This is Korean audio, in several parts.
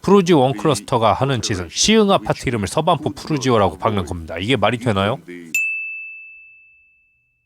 푸르지 원 클러스터가 하는 짓은 시흥 아파트 이름을 서반포 푸르지오라고 박는 겁니다. 이게 말이 되나요?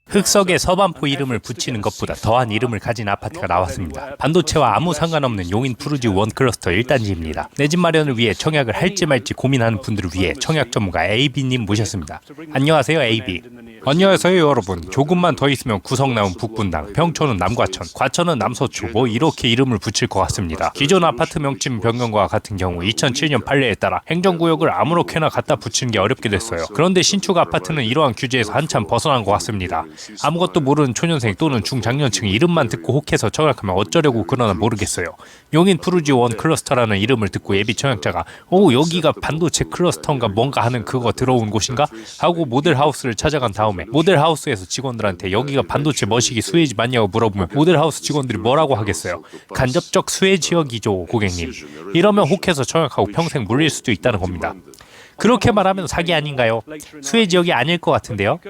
흑석에 서반포 이름을 붙이는 것보다 더한 이름을 가진 아파트가 나왔습니다. 반도체와 아무 상관없는 용인 푸르지 원 클러스터 1단지입니다. 내 집 마련을 위해 청약을 할지 말지 고민하는 분들을 위해 청약 전문가 AB님 모셨습니다. 안녕하세요, AB. 안녕하세요, 여러분. 조금만 더 있으면 구성남은 북분당, 평촌은 남과천, 과천은 남서초 뭐 이렇게 이름을 붙일 것 같습니다. 기존 아파트 명칭 변경과 같은 경우 2007년 판례에 따라 행정구역을 아무렇게나 갖다 붙이는 게 어렵게 됐어요. 그런데 신축 아파트는 이러한 규제에서 한참 벗어난 것 같습니다. 아무것도 모르는 초년생 또는 중장년층이 이름만 듣고 혹해서 청약하면 어쩌려고 그러나 모르겠어요. 용인 푸르지 원 클러스터라는 이름을 듣고 예비 청약자가 여기가 반도체 클러스터인가 뭔가 하는 그거 들어온 곳인가? 하고 모델하우스를 찾아간 다음에 모델하우스에서 직원들한테 여기가 반도체 머시기 수혜지 맞냐고 물어보면 모델하우스 직원들이 뭐라고 하겠어요? 간접적 수혜 지역이죠, 고객님. 이러면 혹해서 청약하고 평생 물릴 수도 있다는 겁니다. 그렇게 말하면 사기 아닌가요? 수혜 지역이 아닐 것 같은데요?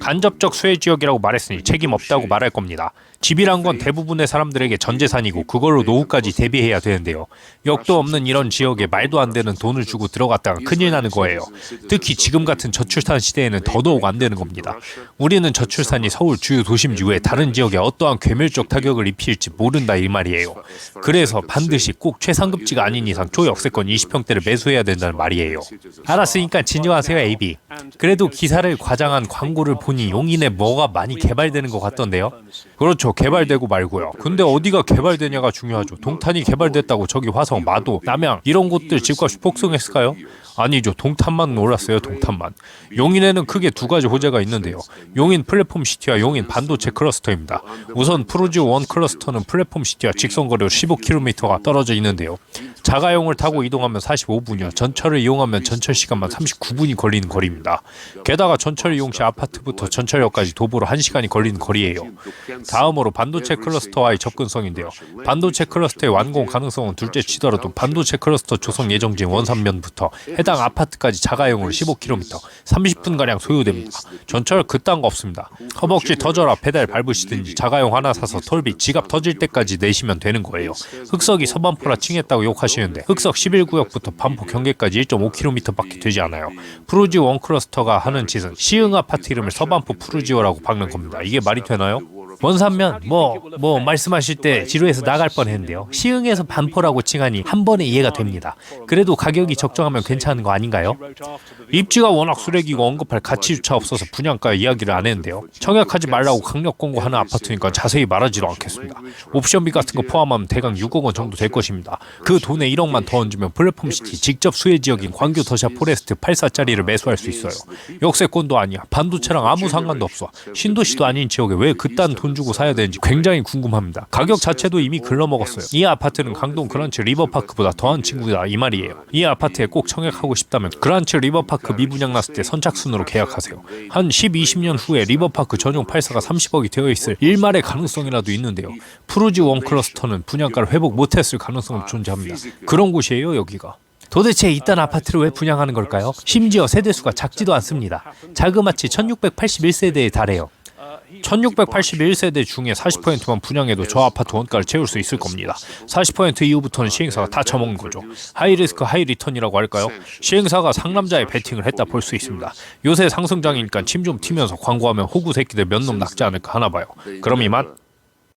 간접적 수혜 지역이라고 말했으니 책임 없다고 말할 겁니다. 집이란 건 대부분의 사람들에게 전 재산이고 그걸로 노후까지 대비해야 되는데요. 역도 없는 이런 지역에 말도 안 되는 돈을 주고 들어갔다가 큰일 나는 거예요. 특히 지금 같은 저출산 시대에는 더더욱 안 되는 겁니다. 우리는 저출산이 서울 주요 도심지 외 다른 지역에 어떠한 괴멸적 타격을 입힐지 모른다 이 말이에요. 그래서 반드시 꼭 최상급지가 아닌 이상 초역세권 20평대를 매수해야 된다는 말이에요. 알았으니까 진정하세요, AB. 그래도 기사를 과장한 광고를 보니 용인에 뭐가 많이 개발되는 것 같던데요? 그렇죠. 개발되고 말고요. 근데 어디가 개발되냐가 중요하죠. 동탄이 개발됐다고 저기 화성, 마도, 남양 이런 곳들 집값이 폭등했을까요? 아니죠. 동탄만 올랐어요. 동탄만. 용인에는 크게 두 가지 호재가 있는데요. 용인 플랫폼 시티와 용인 반도체 클러스터입니다. 우선 푸르지 원 클러스터는 플랫폼 시티와 직선거리로 15km가 떨어져 있는데요. 자가용을 타고 이동하면 45분이요. 전철을 이용하면 전철 시간만 39분이 걸리는 거리입니다. 게다가 전철 이용 시 아파트부터 전철역까지 도보로 1시간이 걸리는 거리예요. 다음으로 반도체 클러스터와의 접근성인데요. 반도체 클러스터의 완공 가능성은 둘째 치더라도 반도체 클러스터 조성 예정지인 원산면부터 해당 아파트까지 자가용으로 15km, 30분가량 소요됩니다. 전철 그딴 거 없습니다. 허벅지 터져라 배달 밟으시든지 자가용 하나 사서 톨비 지갑 터질 때까지 내시면 되는 거예요. 흑석이 서반포라 칭했다고 욕하시는데 흑석 11구역부터 반포 경계까지 1.5km밖에 되지 않아요. 푸르지 원 클러스터가 하는 짓은 시흥 아파트 이름을 서반포 푸르지오라고 박는 겁니다. 이게 말이 되나요? 원산면 뭐 말씀하실 때 지루해서 나갈 뻔했는데요. 시흥에서 반포라고 칭하니 한 번에 이해가 됩니다. 그래도 가격이 적정하면 괜찮은 거 아닌가요? 입지가 워낙 쓰레기고 언급할 가치조차 없어서 분양가 이야기를 안 했는데요. 청약하지 말라고 강력 권고하는 아파트니까 자세히 말하지도 않겠습니다. 옵션비 같은 거 포함하면 대강 6억 원 정도 될 것입니다. 그 돈에 1억만 더 얹으면 플랫폼시티 직접 수혜 지역인 광교 더샤 포레스트 84짜리를 매수할 수 있어요. 역세권도 아니야. 반도체랑 아무 상관도 없어. 신도시도 아닌 지역에 왜 그딴 돈 주고 사야 되는지 굉장히 궁금합니다. 가격 자체도 이미 글러먹었어요. 이 아파트는 강동 그란치 리버파크보다 더한 친구다 이 말이에요. 이 아파트에 꼭 청약하고 싶다면 그란치 리버파크 미분양 났을 때 선착순으로 계약하세요. 한 10-20년 후에 리버파크 전용 84가 30억이 되어 있을 일말의 가능성이라도 있는데요. 푸르지 원 클러스터는 분양가를 회복 못했을 가능성도 존재합니다. 그런 곳이에요, 여기가. 도대체 이딴 아파트를 왜 분양하는 걸까요? 심지어 세대수가 작지도 않습니다. 자그마치 1681세대에 달해요. 1681세대 중에 40%만 분양해도 저 아파트 원가를 채울 수 있을 겁니다. 40% 이후부터는 시행사가 다 처먹는 거죠. 하이리스크 하이리턴이라고 할까요? 시행사가 상남자에 베팅을 했다 볼 수 있습니다. 요새 상승장이니까 침 좀 튀면서 광고하면 호구 새끼들 몇 놈 낚지 않을까 하나 봐요. 그럼 이만.